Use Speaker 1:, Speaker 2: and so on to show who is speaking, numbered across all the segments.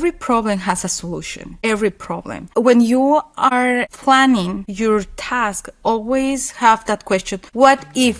Speaker 1: every problem has a solution. Every problem. When you are planning your task, always have that question, what if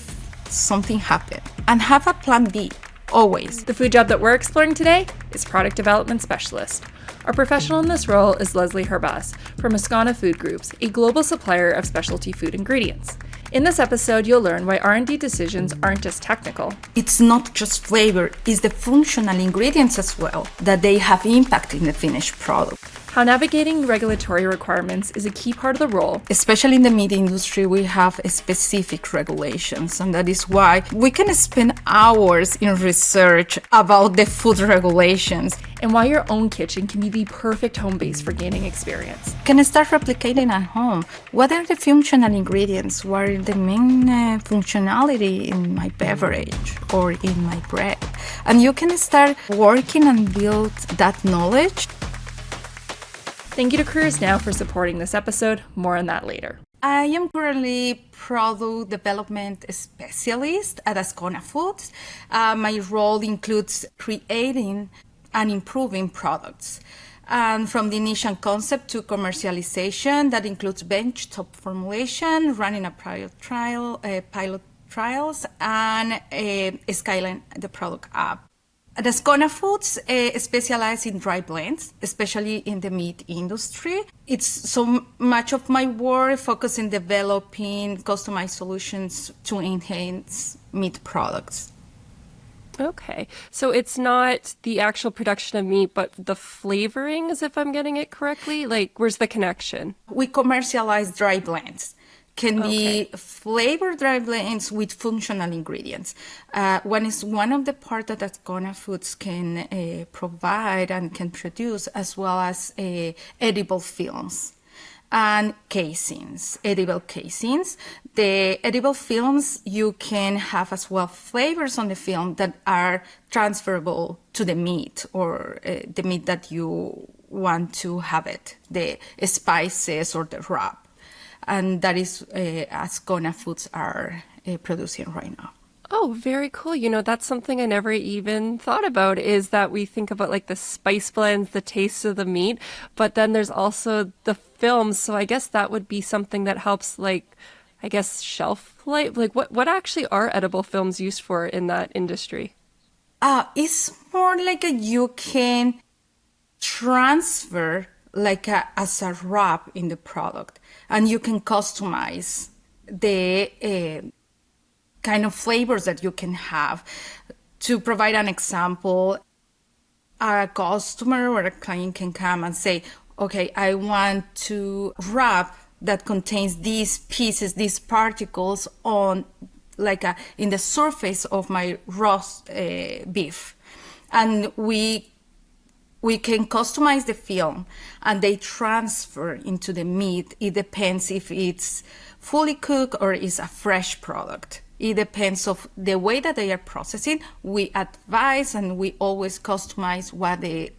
Speaker 1: something happened? And have a plan B, always.
Speaker 2: The food job that we're exploring today is product development specialist. Our professional in this role is Leslie Herbas from Ascona Food Group, a global supplier of specialty food ingredients. In this episode, you'll learn why R&D decisions aren't just technical.
Speaker 1: It's not just flavor, it's the functional ingredients as well, that they have impact in the finished product.
Speaker 2: How navigating regulatory requirements is a key part of the role.
Speaker 1: Especially in the meat industry, we have specific regulations, and that is why we can spend hours in research about the food regulations.
Speaker 2: And why your own kitchen can be the perfect home base for gaining experience.
Speaker 1: Can start replicating at home. What are the functional ingredients? What are the main functionality in my beverage or in my bread? And you can start working and build that knowledge.
Speaker 2: Thank you to Careers Now for supporting this episode. More on that later.
Speaker 1: I am currently product development specialist at Ascona Foods. My role includes creating and improving products. And from the initial concept to commercialization, that includes benchtop formulation, running a pilot trials, and scaling the product up. At Ascona Foods specialize in dry blends, especially in the meat industry. It's so much of my work focused in developing customized solutions to enhance meat products.
Speaker 2: Okay, so it's not the actual production of meat, but the flavorings, if I'm getting it correctly? Like, where's the connection?
Speaker 1: We commercialize dry blends. Can be flavored dry blends with functional ingredients. One is one of the parts that Ascona Foods can provide and can produce, as well as edible films and casings, edible casings. The edible films, you can have as well flavors on the film that are transferable to the meat or the meat that you want to have it, the spices or the wrap. And that is Ascona Foods are producing right now.
Speaker 2: Oh, very cool. You know, that's something I never even thought about, is that we think about like the spice blends, the taste of the meat, but then there's also the films. So I guess that would be something that helps, like, I guess, shelf life. Like, what actually are edible films used for in that industry?
Speaker 1: It's more like you can transfer as a wrap in the product, and you can customize the kind of flavors that you can have. To provide an example, a customer or a client can come and say, okay, I want to wrap that contains these pieces, these particles on in the surface of my roast beef. And we can customize the film and they transfer into the meat. It depends if it's fully cooked or is a fresh product. It depends of the way that they are processing. We advise and we always customize what the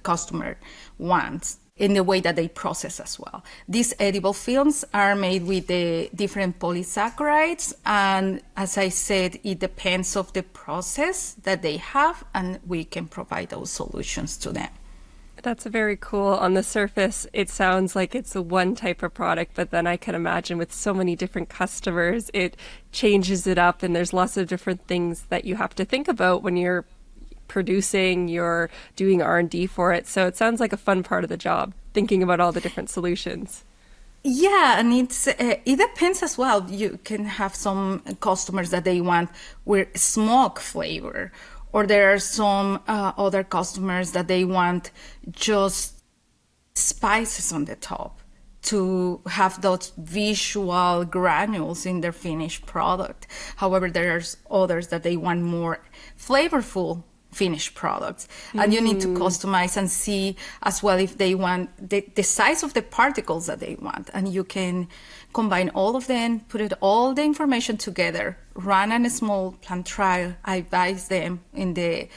Speaker 1: customer wants in the way that they process as well. These edible films are made with the different polysaccharides, and as I said, it depends of the process that they have, and we can provide those solutions to them.
Speaker 2: That's very cool. On the surface, it sounds like it's a one type of product, but then I can imagine with so many different customers, it changes it up, and there's lots of different things that you have to think about when you're producing, you're doing R&D for it. So it sounds like a fun part of the job, thinking about all the different solutions.
Speaker 1: Yeah, and it depends as well. You can have some customers that they want with smoke flavor, or there are some other customers that they want just spices on the top to have those visual granules in their finished product. However, there's others that they want more flavorful finished products, and you need to customize and see as well if they want the size of the particles that they want, and you can combine all of them, put it all the information together, run a small plant trial, advise them in the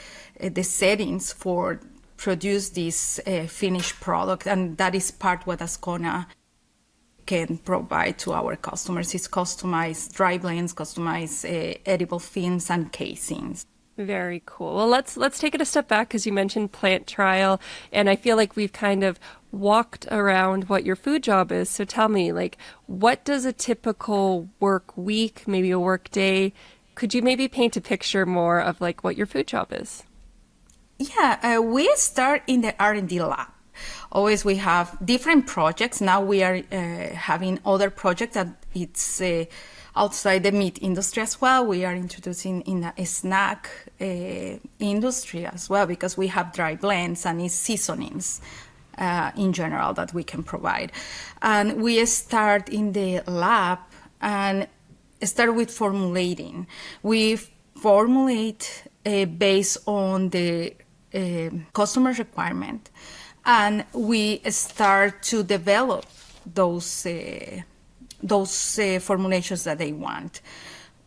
Speaker 1: settings for produce this finished product, and that is part what Ascona can provide to our customers. Is customized dry blends, customized edible films and casings.
Speaker 2: Very cool. Well, let's take it a step back because you mentioned plant trial, and I feel like we've kind of walked around what your food job is. So tell me, like, what does a typical work week, maybe a work day, could you maybe paint a picture more of like what your food job is?
Speaker 1: Yeah, we start in the R&D lab. Always we have different projects. Now we are having other projects that it's outside the meat industry as well. We are introducing in a snack industry as well because we have dry blends and it's seasonings in general that we can provide. And we start in the lab and start with formulating. We formulate based on the customer requirement, and we start to develop those formulations that they want.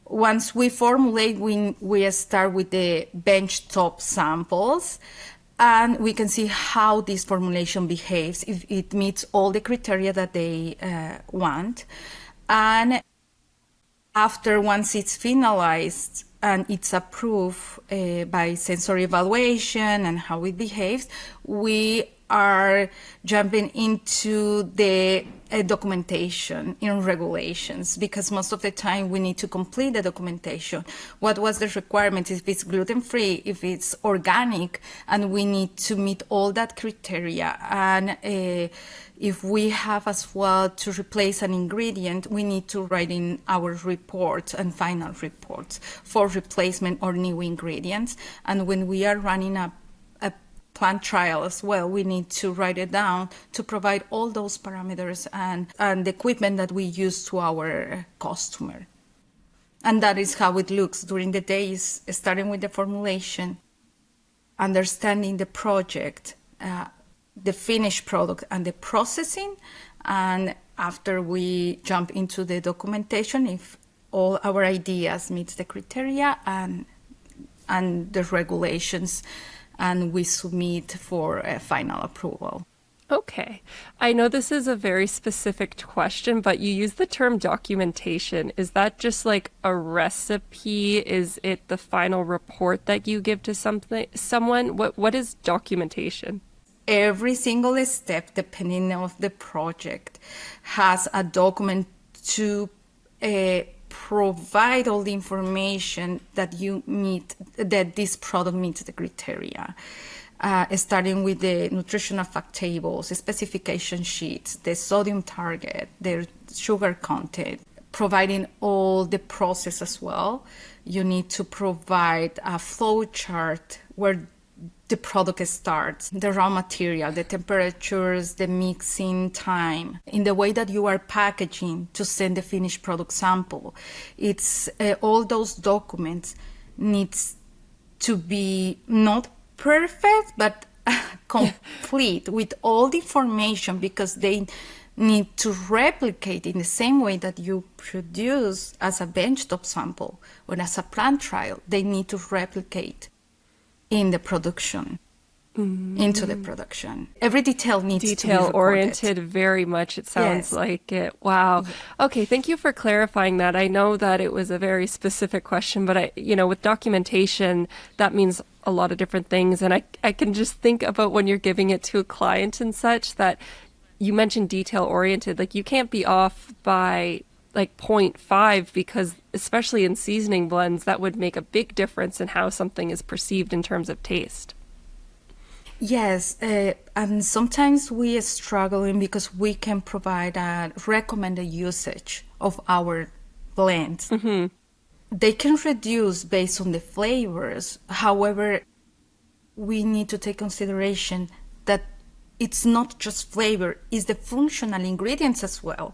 Speaker 1: Once we formulate, we start with the benchtop samples, and we can see how this formulation behaves, if it meets all the criteria that they want. And after, once it's finalized and it's approved by sensory evaluation and how it behaves, we are jumping into the documentation in regulations, because most of the time we need to complete the documentation. What was the requirement, if it's gluten-free, if it's organic, and we need to meet all that criteria. And if we have as well to replace an ingredient, we need to write in our reports and final reports for replacement or new ingredients. And when we are running a plant trial as well, we need to write it down to provide all those parameters and the equipment that we use to our customer. And that is how it looks during the days, starting with the formulation, understanding the project, the finished product and the processing. And after we jump into the documentation, if all our ideas meets the criteria and the regulations, and we submit for a final approval.
Speaker 2: Okay. I know this is a very specific question, but you use the term documentation. Is that just like a recipe? Is it the final report that you give to someone? What is documentation?
Speaker 1: Every single step, depending on the project, has a document to provide all the information that that this product meets the criteria. Starting with the nutritional fact tables, the specification sheets, the sodium target, the sugar content, providing all the process as well. You need to provide a flow chart where the product starts, the raw material, the temperatures, the mixing time, in the way that you are packaging to send the finished product sample. It's all those documents needs to be not perfect, but complete with all the information, because they need to replicate in the same way that you produce as a benchtop sample or as a plant trial. They need to replicate in the production, into the production. Every detail needs to be recorded.
Speaker 2: Detail-oriented, very much, it sounds like it. Wow. Yeah. Okay, thank you for clarifying that. I know that it was a very specific question, but with documentation, that means a lot of different things. And I can just think about when you're giving it to a client and such, that you mentioned detail-oriented. Like, you can't be off by like 0.5, because especially in seasoning blends, that would make a big difference in how something is perceived in terms of taste.
Speaker 1: Yes, and sometimes we are struggling because we can provide a recommended usage of our blends. Mm-hmm. They can reduce based on the flavors. However, we need to take consideration that it's not just flavor, it's the functional ingredients as well,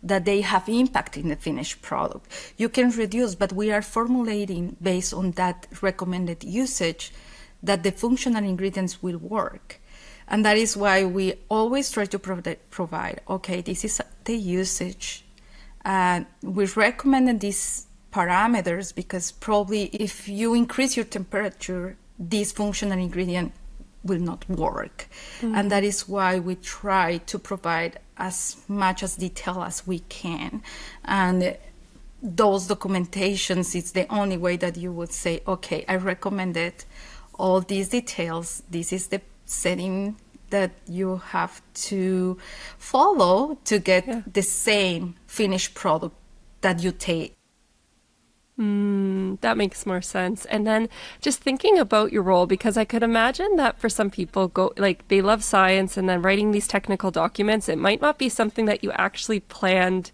Speaker 1: that they have impact in the finished product. You can reduce, but we are formulating based on that recommended usage that the functional ingredients will work. And that is why we always try to provide, okay, this is the usage. We recommend these parameters because probably if you increase your temperature, this functional ingredient will not work. Mm-hmm. And that is why we try to provide as much as detail as we can. And those documentations, it's the only way that you would say, okay, I recommended all these details. This is the setting that you have to follow to get the same finished product that you take.
Speaker 2: That makes more sense. And then just thinking about your role, because I could imagine that for some people they love science, and then writing these technical documents, it might not be something that you actually planned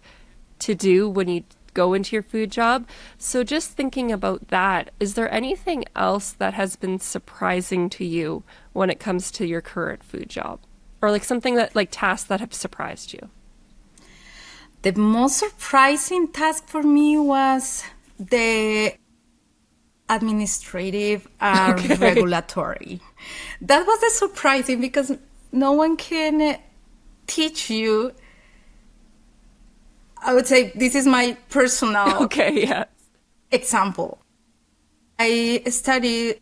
Speaker 2: to do when you go into your food job. So just thinking about that, is there anything else that has been surprising to you when it comes to your current food job? Or like something that, like tasks that have surprised you?
Speaker 1: The most surprising task for me was the administrative and regulatory. That was a surprising, because no one can teach you. I would say this is my personal example. I studied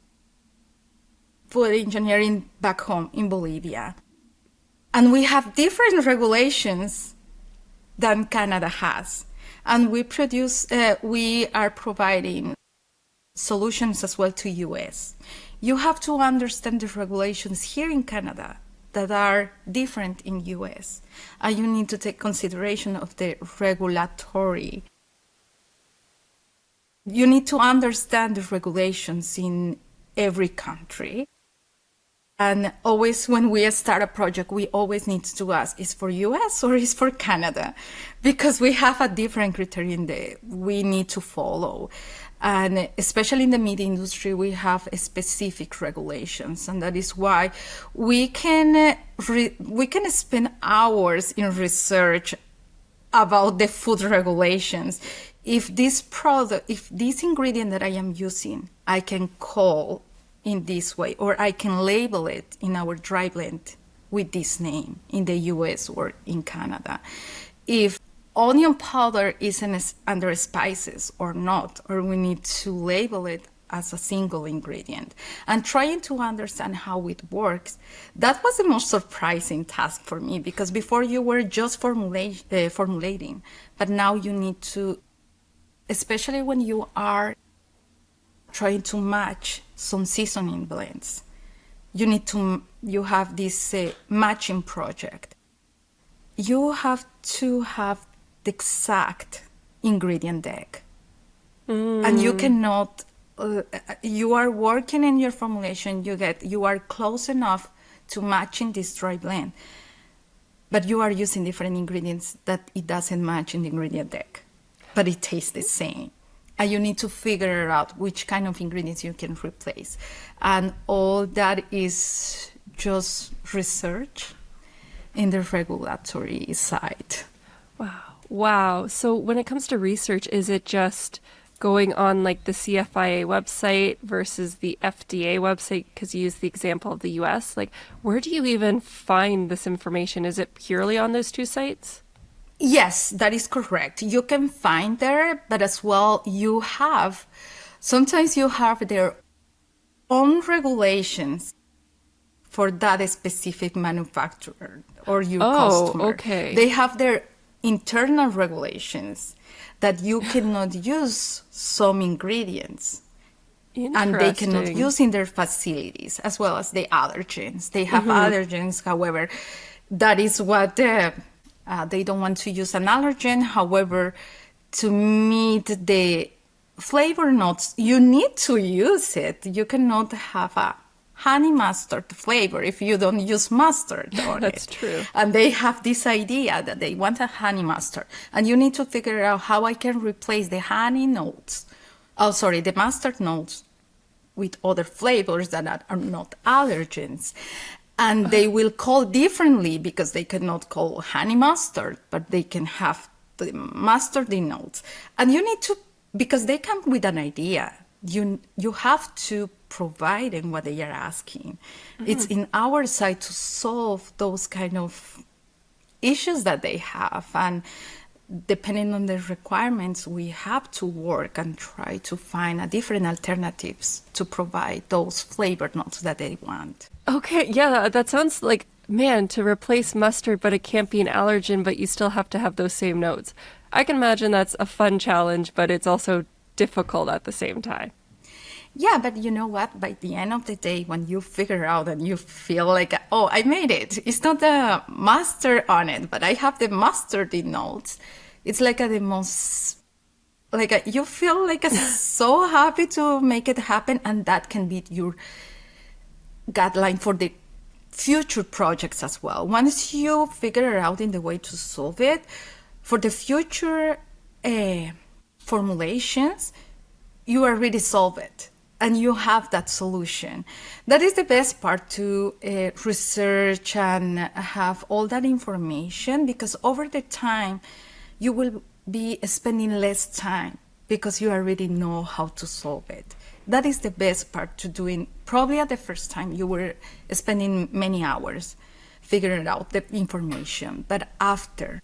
Speaker 1: food engineering back home in Bolivia, and we have different regulations than Canada has. And we are providing solutions as well to US. You have to understand the regulations here in Canada that are different in US. And you need to take consideration of the regulatory. You need to understand the regulations in every country. And always when we start a project, we always need to ask, is for US or is for Canada? Because we have a different criterion that we need to follow. And especially in the meat industry, we have specific regulations. And that is why we can spend hours in research about the food regulations. If this ingredient that I am using, I can call in this way, or I can label it in our dry blend with this name in the US or in Canada. If onion powder is under spices or not, or we need to label it as a single ingredient, and trying to understand how it works. That was the most surprising task for me, because before you were just formulating, but now you need to, especially when you are trying to match some seasoning blends, you have this matching project. You have to have the exact ingredient deck. And you cannot, you are working in your formulation, you are close enough to matching this dry blend, but you are using different ingredients that it doesn't match in the ingredient deck, but it tastes the same. And you need to figure out which kind of ingredients you can replace. And all that is just research in the regulatory side.
Speaker 2: Wow. So when it comes to research, is it just going on like the CFIA website versus the FDA website? Because you use the example of the US. Like, where do you even find this information? Is it purely on those two sites?
Speaker 1: Yes, that is correct. You can find there, but as well sometimes you have their own regulations for that specific manufacturer or your customer.
Speaker 2: Okay.
Speaker 1: They have their internal regulations that you cannot use some ingredients. And they cannot use in their facilities, as well as the allergens. They have allergens, however, that is what they don't want to use an allergen. However, to meet the flavor notes, you need to use it. You cannot have a honey mustard flavor if you don't use mustard on
Speaker 2: That's true.
Speaker 1: And they have this idea that they want a honey mustard. And you need to figure out how I can replace the the mustard notes with other flavors that are not allergens. And they will call differently because they cannot call honey mustard, but they can have the mustardy notes. And you need to, because they come with an idea, you have to provide them what they are asking. It's in our side to solve those kind of issues that they have. And depending on the requirements, we have to work and try to find different alternatives to provide those flavor notes that they want.
Speaker 2: Okay, yeah, that sounds like, man, to replace mustard, but it can't be an allergen, but you still have to have those same notes. I can imagine that's a fun challenge, but it's also difficult at the same time.
Speaker 1: Yeah, but you know what? By the end of the day, when you figure out and you feel like, oh, I made it. It's not the master on it, but I have the mastered in notes. It's like the most, you feel like so happy to make it happen, and that can be your guideline for the future projects as well. Once you figure out in the way to solve it, for the future formulations, you already solve it and you have that solution. That is the best part to research and have all that information, because over the time you will be spending less time because you already know how to solve it. That is the best part to doing. Probably at the first time you were spending many hours figuring out the information, but after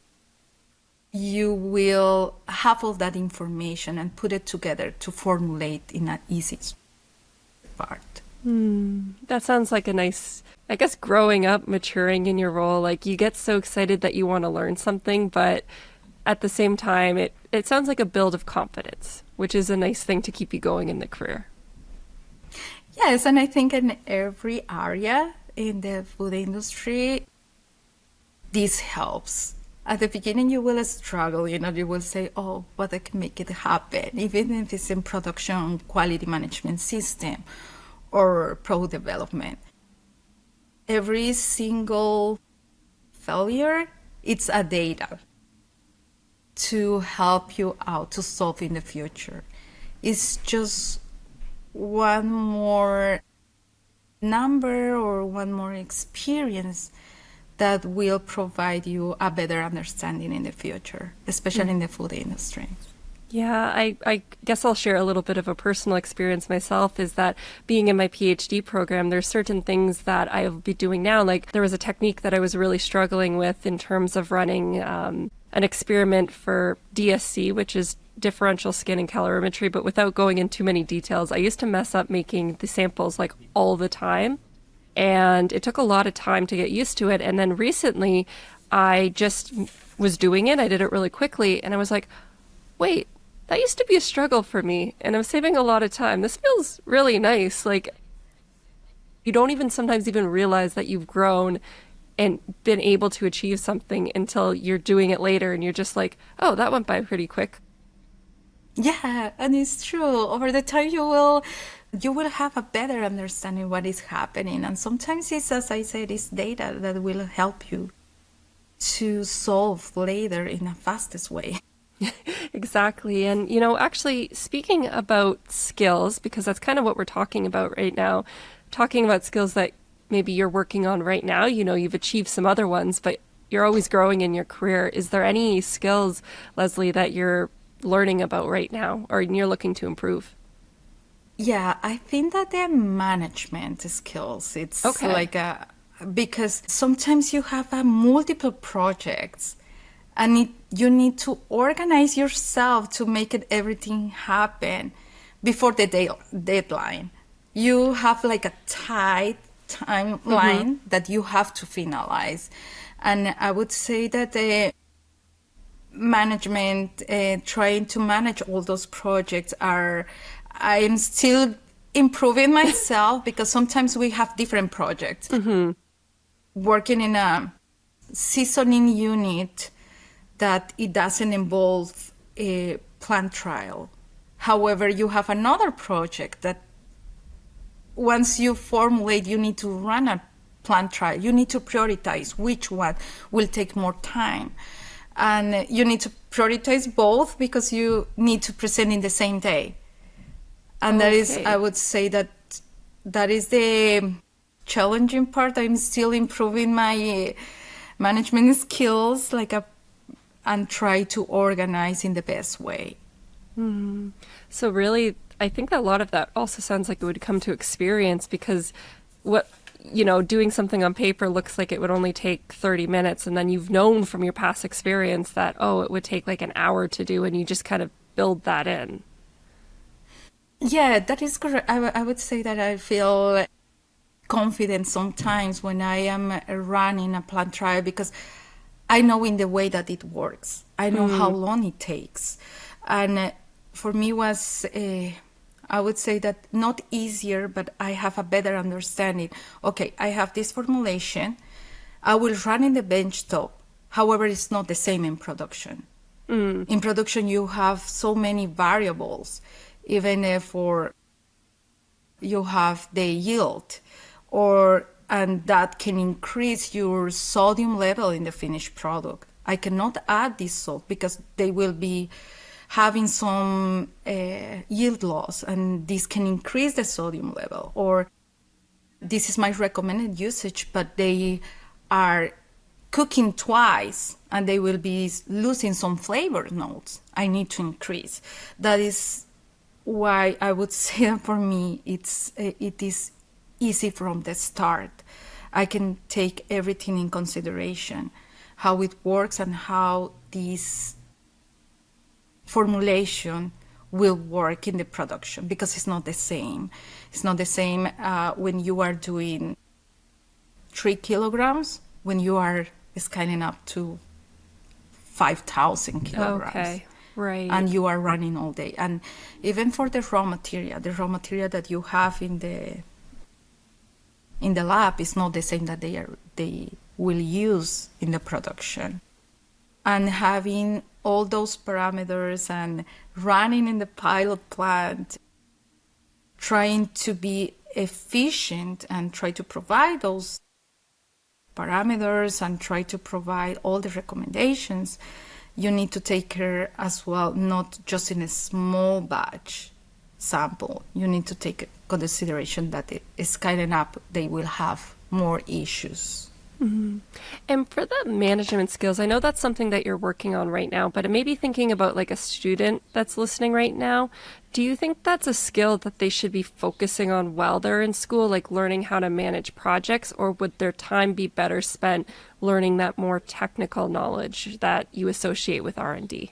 Speaker 1: you will have all that information and put it together to formulate in an easy part.
Speaker 2: That sounds like a nice, I guess, growing up, maturing in your role. Like you get so excited that you want to learn something, but at the same time, it sounds like a build of confidence, which is a nice thing to keep you going in the career.
Speaker 1: Yes, and I think in every area in the food industry, this helps. At the beginning, you will struggle, you will say, oh, but I can make it happen, even if it's in production quality management system or product development. Every single failure, it's a data to help you out to solve in the future. It's just one more number or one more experience that will provide you a better understanding in the future, especially in the food industry.
Speaker 2: Yeah, I guess I'll share a little bit of a personal experience myself, is that being in my PhD program, there's certain things that I'll be doing now. Like there was a technique that I was really struggling with in terms of running an experiment for DSC, which is differential skin and calorimetry, but without going into too many details, I used to mess up making the samples like all the time. And it took a lot of time to get used to it. And then recently, I just was doing it. I did it really quickly. And I was like, wait, that used to be a struggle for me. And I'm saving a lot of time. This feels really nice. Like, you don't even sometimes even realize that you've grown and been able to achieve something until you're doing it later. And you're just like, oh, that went by pretty quick.
Speaker 1: Yeah, and it's true. Over the time, you will have a better understanding what is happening. And sometimes it's, as I said, it's data that will help you to solve later in a fastest way.
Speaker 2: Exactly. And, actually speaking about skills, because that's kind of what we're talking about right now, talking about skills that maybe you're working on right now, you've achieved some other ones, but you're always growing in your career. Is there any skills, Leslie, that you're learning about right now or you're looking to improve?
Speaker 1: Yeah, I think that the management skills, it's
Speaker 2: Okay.
Speaker 1: because sometimes you have multiple projects and you need to organize yourself to make everything happen before the deadline. You have like a tight timeline that you have to finalize. And I would say that the management, trying to manage all those projects I'm still improving myself because sometimes we have different projects. Working in a seasoning unit that it doesn't involve a plant trial. However, you have another project that once you formulate, you need to run a plant trial. You need to prioritize which one will take more time. And you need to prioritize both because you need to present in the same day. And that is, I would say that is the challenging part. I'm still improving my management skills, and try to organize in the best way.
Speaker 2: So really, I think that a lot of that also sounds like it would come to experience, because doing something on paper looks like it would only take 30 minutes. And then you've known from your past experience that, it would take like an hour to do, and you just kind of build that in.
Speaker 1: Yeah, that is correct. I would say that I feel confident sometimes when I am running a plant trial because I know in the way that it works. I know how long it takes. And for me was, I would say that not easier, but I have a better understanding. Okay, I have this formulation. I will run in the bench top. However, it's not the same in production. In production, you have so many variables, even for you have the yield, and that can increase your sodium level in the finished product. I cannot add this salt because they will be having some yield loss, and this can increase the sodium level. Or this is my recommended usage, but they are cooking twice and they will be losing some flavor notes. I need to increase. That is why I would say that for me it is easy from the start. I can take everything in consideration, how it works and how this formulation will work in the production, because it's not the same. It's not the same when you are doing 3 kilograms, when you are scaling up to 5,000 kilograms.
Speaker 2: Okay, right.
Speaker 1: And you are running all day. And even for the raw material that you have in the lab is not the same that they will use in the production. And having all those parameters and running in the pilot plant, trying to be efficient and try to provide those parameters and try to provide all the recommendations, you need to take care as well, not just in a small batch sample. You need to take consideration that it is scaling up, they will have more issues.
Speaker 2: Mm-hmm. And for the management skills, I know that's something that you're working on right now, but maybe thinking about like a student that's listening right now, do you think that's a skill that they should be focusing on while they're in school, like learning how to manage projects, or would their time be better spent learning that more technical knowledge that you associate with R&D?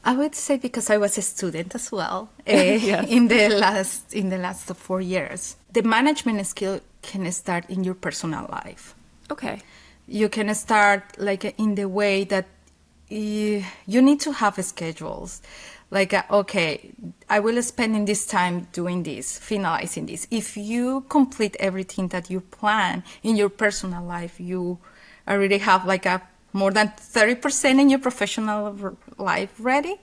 Speaker 1: I would say, because I was a student as well,
Speaker 2: Yes.
Speaker 1: in the last 4 years, the management skill can start in your personal life.
Speaker 2: Okay.
Speaker 1: You can start like in the way that you need to have schedules. Like, okay, I will spend in this time doing this, finalizing this. If you complete everything that you plan in your personal life, you already have like a more than 30% in your professional life ready.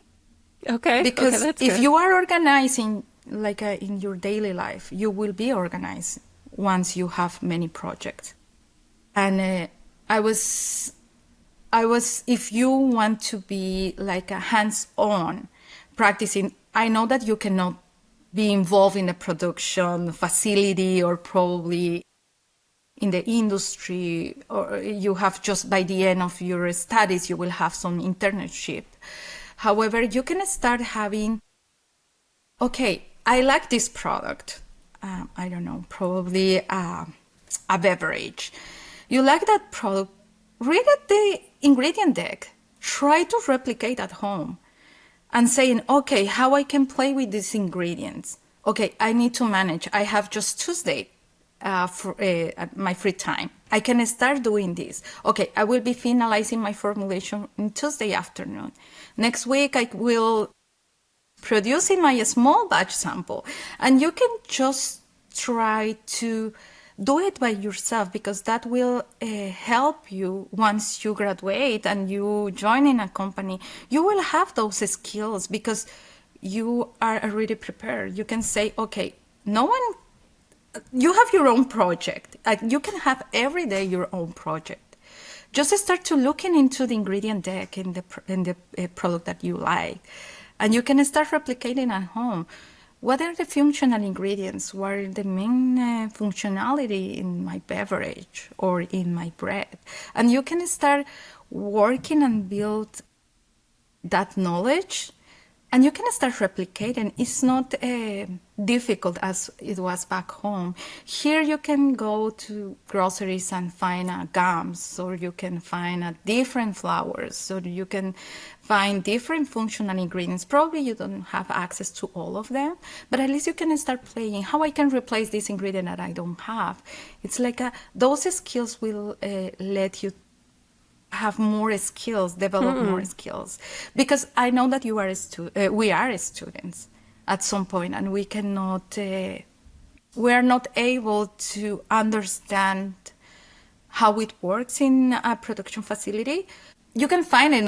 Speaker 2: Okay.
Speaker 1: Because
Speaker 2: okay, that's
Speaker 1: if
Speaker 2: good.
Speaker 1: you are organizing like in your daily life, you will be organized once you have many projects. And I was, if you want to be like a hands-on practicing, I know that you cannot be involved in a production facility or probably in the industry, or you have just by the end of your studies, you will have some internship. However, you can start having, okay, I like this product. I don't know, probably a beverage. You like that product, read at the ingredient deck. Try to replicate at home and saying, okay, how I can play with these ingredients. Okay, I need to manage. I have just Tuesday for my free time. I can start doing this. Okay, I will be finalizing my formulation on Tuesday afternoon. Next week, I will producing my small batch sample. And you can just try to do it by yourself, because that will help you once you graduate and you join in a company. You will have those skills because you are already prepared. You can say, okay, you have your own project. You can have every day your own project. Just start to looking into the ingredient deck in the product that you like. And you can start replicating at home. What are the functional ingredients? What are the main functionality in my beverage or in my bread? And you can start working and build that knowledge, and you can start replicating. It's not difficult as it was back home. Here you can go to groceries and find gums, or you can find different flours, or you can find different functional ingredients. Probably you don't have access to all of them, but at least you can start playing how I can replace this ingredient that I don't have. It's like those skills will let you have more skills, develop more skills, because I know that you are we are students at some point, and we are not able to understand how it works in a production facility. You can find it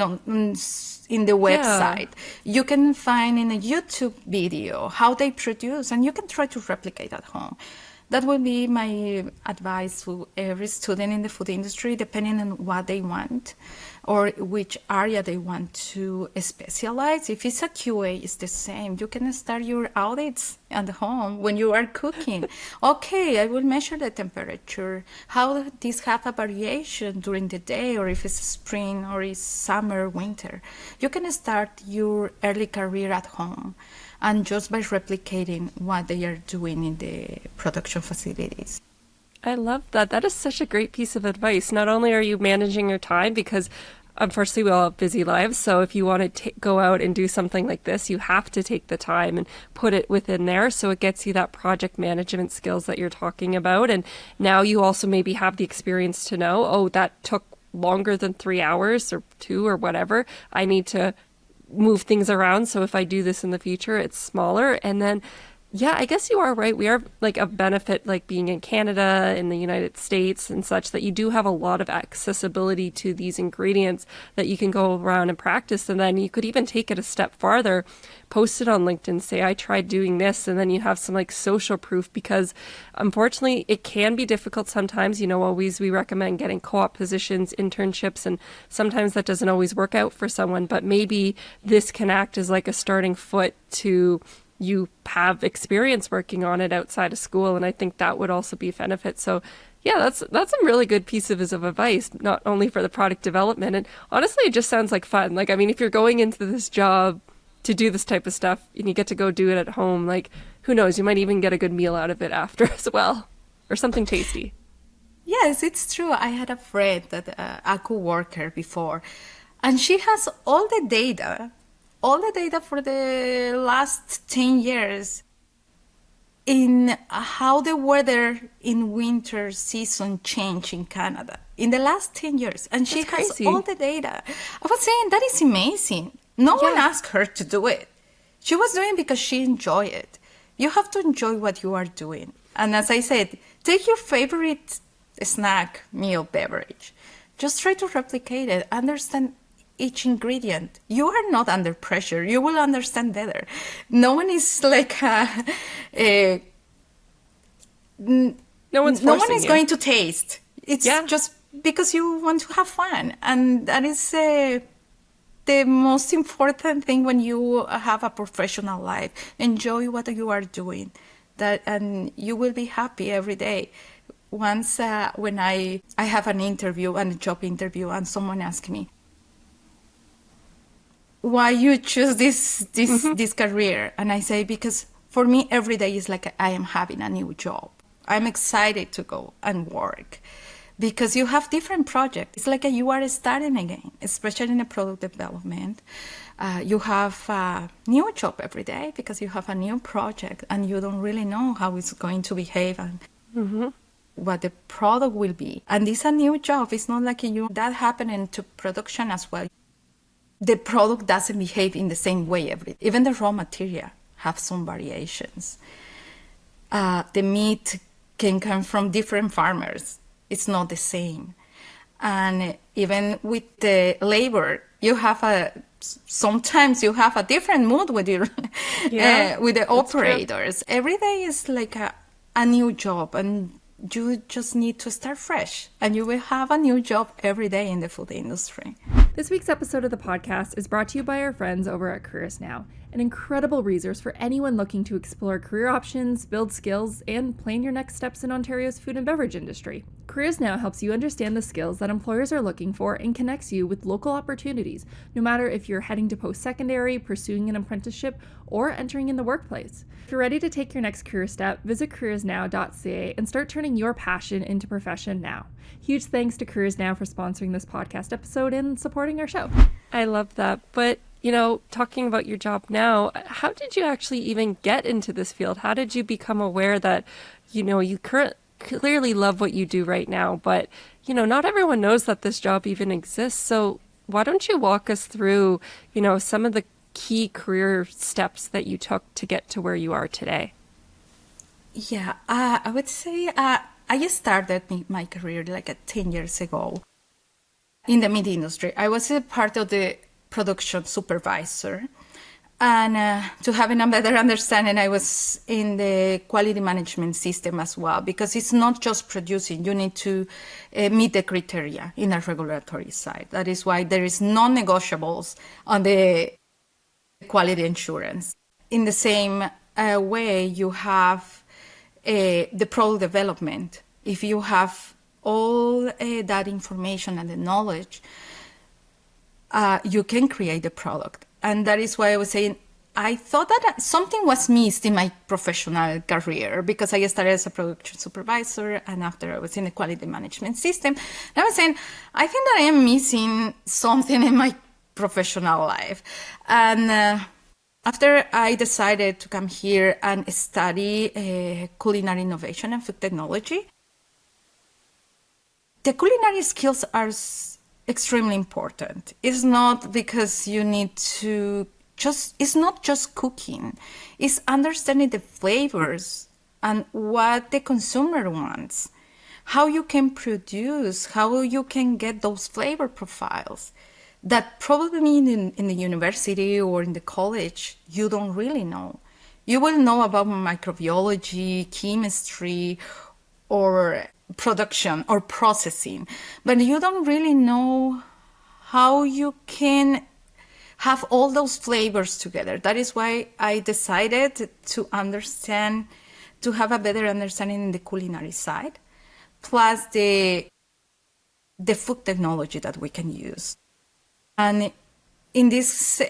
Speaker 1: in the website. You can find in a YouTube video how they produce, and you can try to replicate at home. That would be my advice to every student in the food industry, depending on what they want or which area they want to specialize. If it's a QA, it's the same. You can start your audits at home when you are cooking. Okay, I will measure the temperature. How this have a variation during the day, or if it's spring or it's summer, winter. You can start your early career at home, and just by replicating what they are doing in the production facilities.
Speaker 2: I love that. That is such a great piece of advice. Not only are you managing your time, because unfortunately we all have busy lives, so if you want to go out and do something like this, you have to take the time and put it within there, so it gets you that project management skills that you're talking about. And now you also maybe have the experience to know, oh, that took longer than 3 hours or 2 or whatever. I need to move things around, so if I do this in the future, it's smaller. And then yeah, I guess you are right. We are like a benefit, like being in Canada, in the United States and such, that you do have a lot of accessibility to these ingredients that you can go around and practice. And then you could even take it a step farther, post it on LinkedIn, say, I tried doing this. And then you have some like social proof, because unfortunately it can be difficult sometimes. Always we recommend getting co-op positions, internships, and sometimes that doesn't always work out for someone. But maybe this can act as like a starting foot to you have experience working on it outside of school, and I think that would also be a benefit. So yeah, that's a really good piece of advice, not only for the product development, and honestly it just sounds like fun. Like, I mean, if you're going into this job to do this type of stuff and you get to go do it at home, like, who knows, you might even get a good meal out of it after as well, or something tasty.
Speaker 1: Yes, it's true. I had a friend, that a co-worker before, and she has all the data for the last 10 years in how the weather in winter season changed in Canada in the last 10 years. And she has all the data. I was saying, that is amazing. No one asked her to do it. She was doing it because she enjoyed it. You have to enjoy what you are doing. And as I said, take your favorite snack, meal, beverage. Just try to replicate it. Understand each ingredient. You are not under pressure. You will understand better. No one is like
Speaker 2: no one is
Speaker 1: going to taste. It's just because you want to have fun, and that is the most important thing when you have a professional life. Enjoy what you are doing, and you will be happy every day. Once when I have an interview, a job interview, and someone asks me, why you choose this career? And I say, because for me every day is like I am having a new job. I'm excited to go and work, because you have different projects. It's like you are starting again, especially in a product development. You have a new job every day because you have a new project, and you don't really know how it's going to behave and what the product will be. And this is a new job. It's not like that happening to production as well. The product doesn't behave in the same way even the raw material have some variations. The meat can come from different farmers. It's not the same. And even with the labor, sometimes you have a different mood with your with the operators. True. Every day is like a new job, and you just need to start fresh, and you will have a new job every day in the food industry.
Speaker 3: This week's episode of the podcast is brought to you by our friends over at Careers Now. an incredible resource for anyone looking to explore career options, build skills, and plan your next steps in Ontario's food and beverage industry. Careers Now helps you understand the skills that employers are looking for and connects you with local opportunities, no matter if you're heading to post-secondary, pursuing an apprenticeship, or entering in the workplace. If you're ready to take your next career step, visit careersnow.ca and start turning your passion into profession now. Huge thanks to Careers Now for sponsoring this podcast episode and supporting our show.
Speaker 2: I love that. But, talking about your job now, how did you actually even get into this field? How did you become aware that, you clearly love what you do right now, but, not everyone knows that this job even exists. So why don't you walk us through, some of the key career steps that you took to get to where you are today?
Speaker 1: Yeah, I would say I started my career like 10 years ago in the meat industry. I was a part of the production supervisor. And to have a better understanding, I was in the quality management system as well, because it's not just producing. You need to meet the criteria in a regulatory side. That is why there is non-negotiables on the quality assurance. In the same way, you have the product development. If you have all that information and the knowledge, you can create the product. And that is why I was saying, I thought that something was missed in my professional career, because I started as a production supervisor and after I was in the quality management system. And I was saying, I think that I am missing something in my professional life. And after I decided to come here and study culinary innovation and food technology, the culinary skills are extremely important. It's not because you need to it's not just cooking. It's understanding the flavors and what the consumer wants, how you can produce, how you can get those flavor profiles that probably in the university or in the college, you don't really know. You will know about microbiology, chemistry, or production or processing, but you don't really know how you can have all those flavors together. That is why I decided to have a better understanding in the culinary side, plus the food technology that we can use. And in this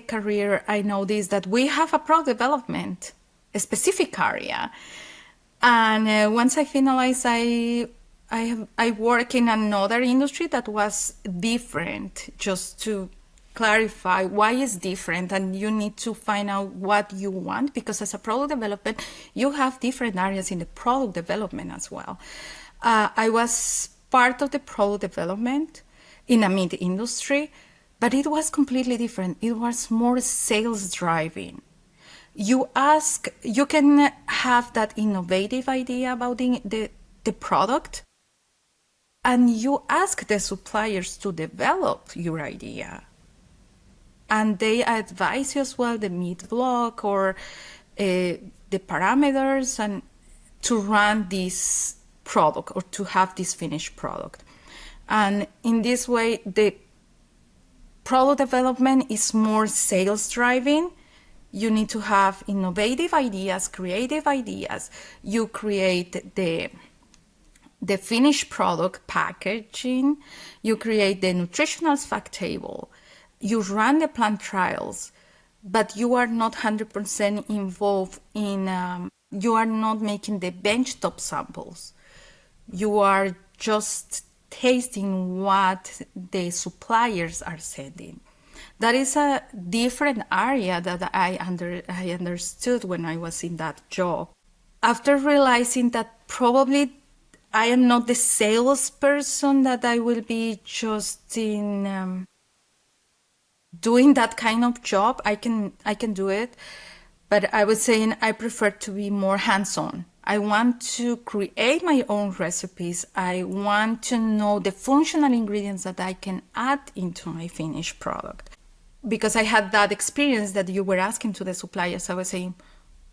Speaker 1: career, I noticed that we have a product development, a specific area. And once I finalized, I work in another industry that was different, just to clarify why it's different. And you need to find out what you want, because as a product development, you have different areas in the product development as well. I was part of the product development in a meat industry, but it was completely different. It was more sales driving. You can have that innovative idea about the product, and you ask the suppliers to develop your idea. And they advise you as well the meat block or the parameters and to run this product or to have this finished product. And in this way, the product development is more sales driving. You need to have innovative ideas, creative ideas. You create the finished product packaging. You create the nutritional fact table. You run the plant trials, but you are not 100% involved in, you are not making the benchtop samples. You are just tasting what the suppliers are sending. That is a different area that I understood when I was in that job. After realizing that probably I am not the salesperson, that I will be just in doing that kind of job, I can do it. But I was saying I prefer to be more hands-on. I want to create my own recipes. I want to know the functional ingredients that I can add into my finished product. Because I had that experience that you were asking to the suppliers, I was saying,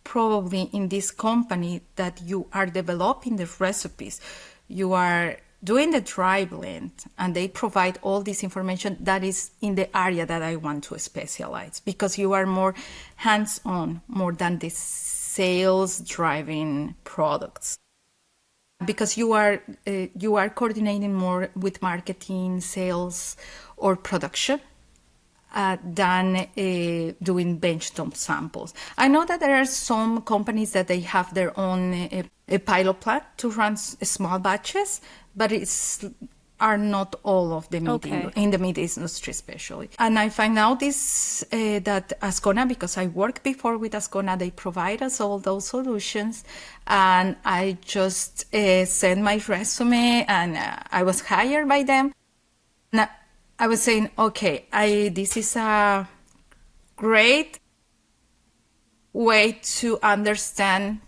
Speaker 1: probably in this company that you are developing the recipes, you are doing the dry blend and they provide all this information, that is in the area that I want to specialize, because you are more hands-on more than the sales driving products, because you are coordinating more with marketing, sales, or production than doing benchtop samples. I know that there are some companies that they have their own a pilot plant to run small batches, but are not all of the meat in the meat industry especially. And I find out this that Ascona, because I worked before with Ascona, they provide us all those solutions, and I just sent my resume and I was hired by them. And I was saying, okay, this is a great way to understand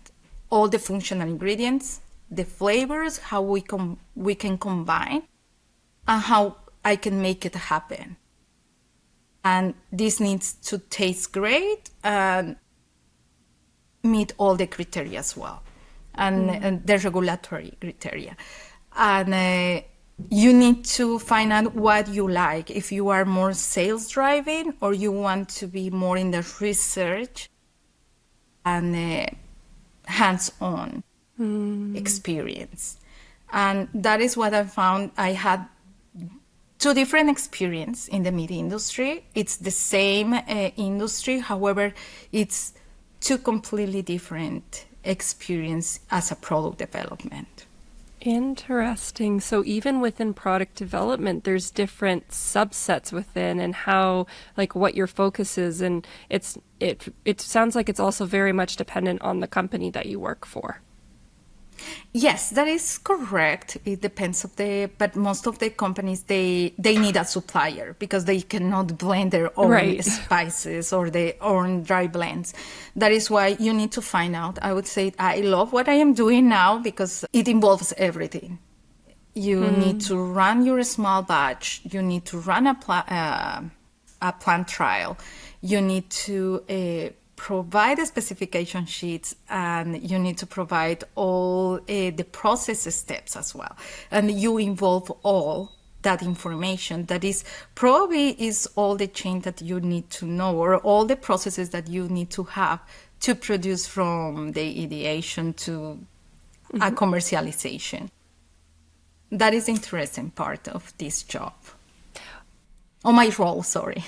Speaker 1: all the functional ingredients, the flavors, how we can combine, and how I can make it happen. And this needs to taste great and meet all the criteria as well, and the regulatory criteria. And you need to find out what you like, if you are more sales driving or you want to be more in the research and hands-on experience. And that is what I found. I had two different experiences in the meat industry. It's the same industry, however, it's two completely different experience as a product development.
Speaker 2: Interesting. So even within product development, there's different subsets within, and how, like, what your focus is, and it sounds like it's also very much dependent on the company that you work for.
Speaker 1: Yes, that is correct. It depends but most of the companies, they need a supplier because they cannot blend their own spices or their own dry blends. That is why you need to find out. I would say I love what I am doing now because it involves everything. You need to run your small batch. You need to run a plant trial. You need to provide the specification sheets, and you need to provide all the process steps as well. And you involve all that information that is all the chain that you need to know, or all the processes that you need to have to produce from the ideation to a commercialization. That is the interesting part of this job. My role, sorry.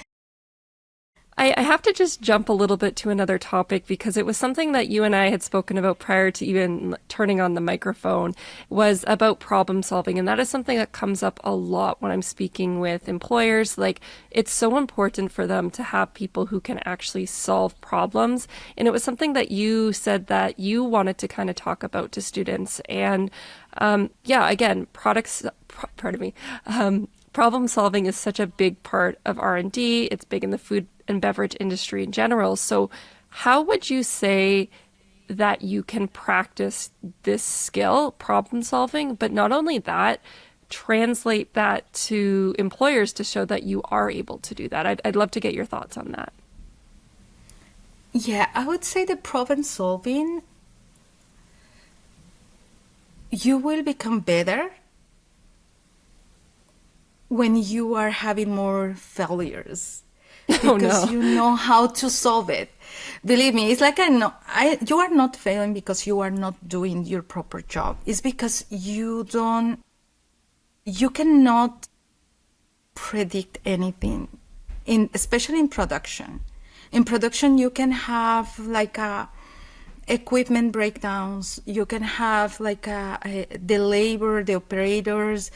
Speaker 2: I have to just jump a little bit to another topic, because it was something that you and I had spoken about prior to even turning on the microphone, was about problem solving. And that is something that comes up a lot when I'm speaking with employers. Like, it's so important for them to have people who can actually solve problems. And it was something that you said that you wanted to kind of talk about to students. And again, problem solving is such a big part of R&D. It's big in the food and beverage industry in general. So how would you say that you can practice this skill, problem solving, but not only that, translate that to employers to show that you are able to do that? I'd love to get your thoughts on that.
Speaker 1: Yeah, I would say the problem solving, you will become better when you are having more failures, because you know how to solve it. Believe me, it's like you are not failing because you are not doing your proper job. It's because you cannot predict anything, especially in production. In production, you can have equipment breakdowns. You can have the labor, the operators.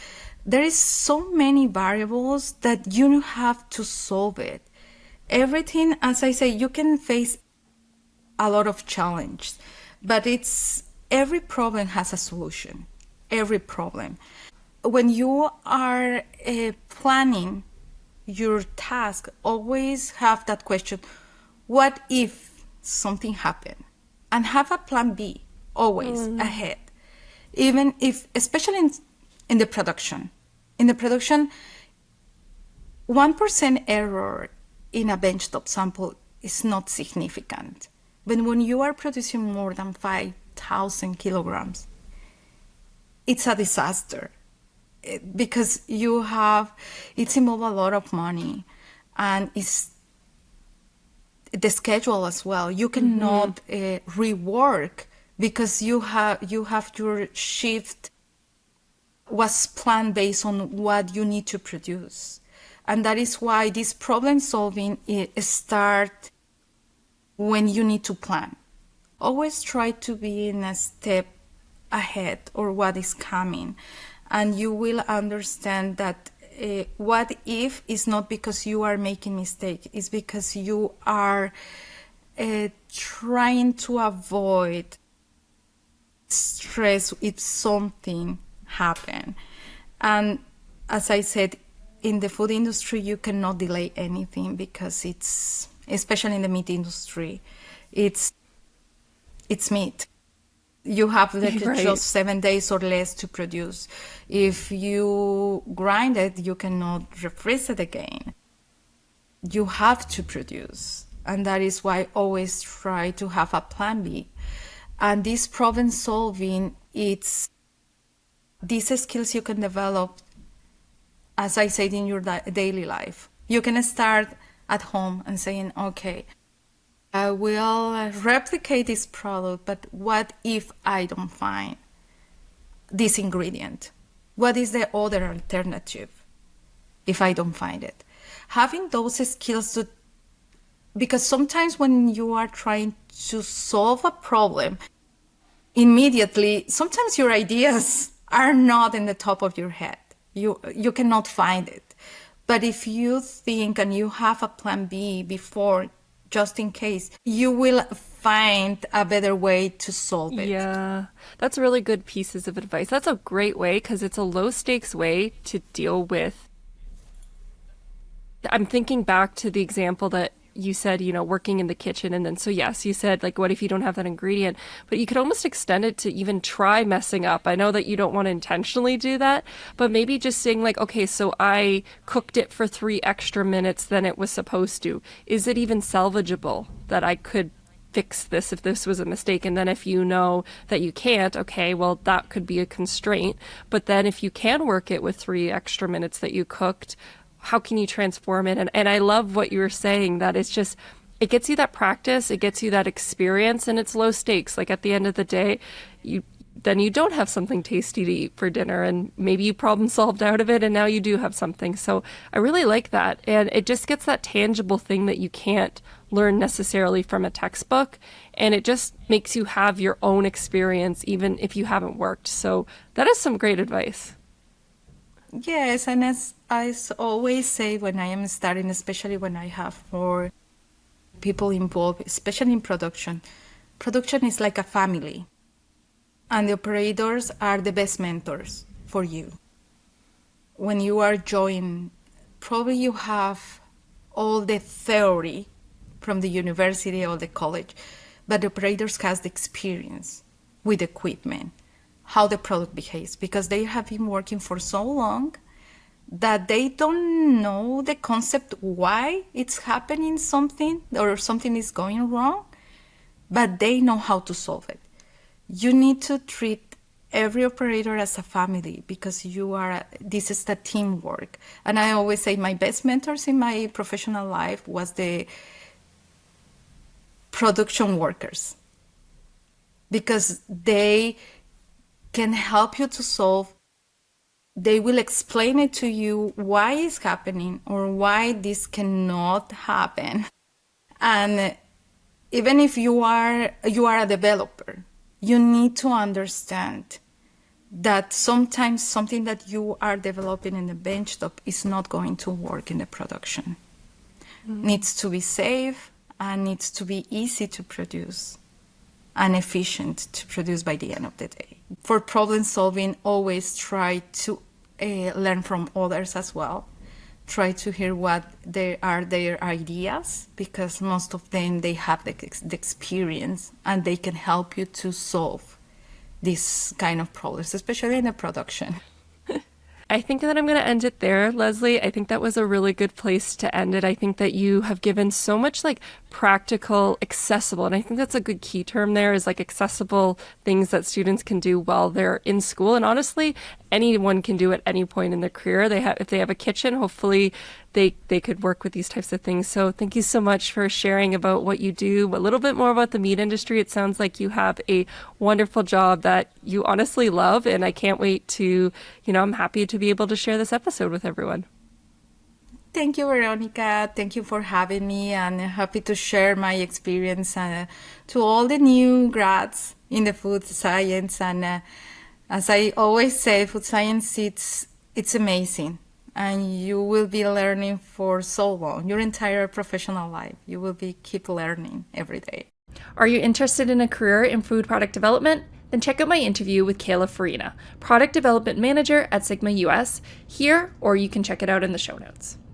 Speaker 1: There is so many variables that you have to solve it. Everything, as I say, you can face a lot of challenge, but every problem has a solution. Every problem. When you are planning your task, always have that question: what if something happened? And have a plan B always ahead. Even if, especially in the production. In the production, 1% error in a benchtop sample is not significant. But when you are producing more than 5,000 kilograms, it's a disaster. because it's involved a lot of money, and it's the schedule as well. You cannot rework because you have your shift was planned based on what you need to produce. And that is why this problem solving start when you need to plan. Always try to be in a step ahead or what is coming, and you will understand that what if is not because you are making mistake, it's because you are trying to avoid stress if something happen. And as I said, in the food industry you cannot delay anything, because it's, especially in the meat industry, it's meat. You have like
Speaker 2: Right.
Speaker 1: just 7 days or less to produce. If you grind it, you cannot refreeze it again. You have to produce. And that is why I always try to have a plan B. And this problem solving, it's these skills you can develop, as I said, in your daily life. You can start at home and saying, okay, I will replicate this product, but what if I don't find this ingredient? What is the other alternative if I don't find it? Having those skills because sometimes when you are trying to solve a problem, immediately, sometimes your ideas are not in the top of your head. You cannot find it. But if you think and you have a plan B before, just in case, you will find a better way to solve it.
Speaker 2: Yeah, that's really good pieces of advice. That's a great way because it's a low stakes way to deal with. I'm thinking back to the example that you said, working in the kitchen. And then, so yes, you said, like, what if you don't have that ingredient? But you could almost extend it to even try messing up. I know that you don't want to intentionally do that, but maybe just saying, like, okay, so I cooked it for 3 extra minutes than it was supposed to. Is it even salvageable that I could fix this if this was a mistake? And then if you know that you can't, okay, well, that could be a constraint. But then if you can work it with 3 extra minutes that you cooked, how can you transform it? And I love what you were saying, that it's just, it gets you that practice, it gets you that experience, and it's low stakes. Like at the end of the day, you don't have something tasty to eat for dinner, and maybe you problem solved out of it, and now you do have something. So I really like that. And it just gets that tangible thing that you can't learn necessarily from a textbook. And it just makes you have your own experience, even if you haven't worked. So that is some great advice.
Speaker 1: Yes, and as I always say when I am starting, especially when I have more people involved, especially in production is like a family. And the operators are the best mentors for you. When you are joining, probably you have all the theory from the university or the college, but the operators has the experience with equipment, how the product behaves, because they have been working for so long that they don't know the concept why it's happening something or something is going wrong, but they know how to solve it. You need to treat every operator as a family, because this is the teamwork. And I always say my best mentors in my professional life was the production workers, because they can help you to solve. They will explain it to you why it's happening or why this cannot happen. And even if you are a developer, you need to understand that sometimes something that you are developing in the benchtop is not going to work in the production. Needs to be safe and needs to be easy to produce and efficient to produce by the end of the day. For problem solving, always try to learn from others as well. Try to hear what are their ideas, because most of them, they have the experience and they can help you to solve this kind of problems, especially in the production.
Speaker 2: I think that I'm going to end it there, Leslie. I think that was a really good place to end it. I think that you have given so much like practical, accessible, and I think that's a good key term there, is like accessible things that students can do while they're in school. And honestly, anyone can do at any point in their career. If they have a kitchen, hopefully they could work with these types of things. So thank you so much for sharing about what you do, a little bit more about the meat industry. It sounds like you have a wonderful job that you honestly love, and I can't wait to, I'm happy to be able to share this episode with everyone.
Speaker 1: Thank you, Veronica. Thank you for having me, and happy to share my experience to all the new grads in the food science. And as I always say, food science, it's amazing, and you will be learning for so long, your entire professional life. You will keep learning every day.
Speaker 3: Are you interested in a career in food product development? Then check out my interview with Kayla Farina, Product Development Manager at Sigma US, here, or you can check it out in the show notes.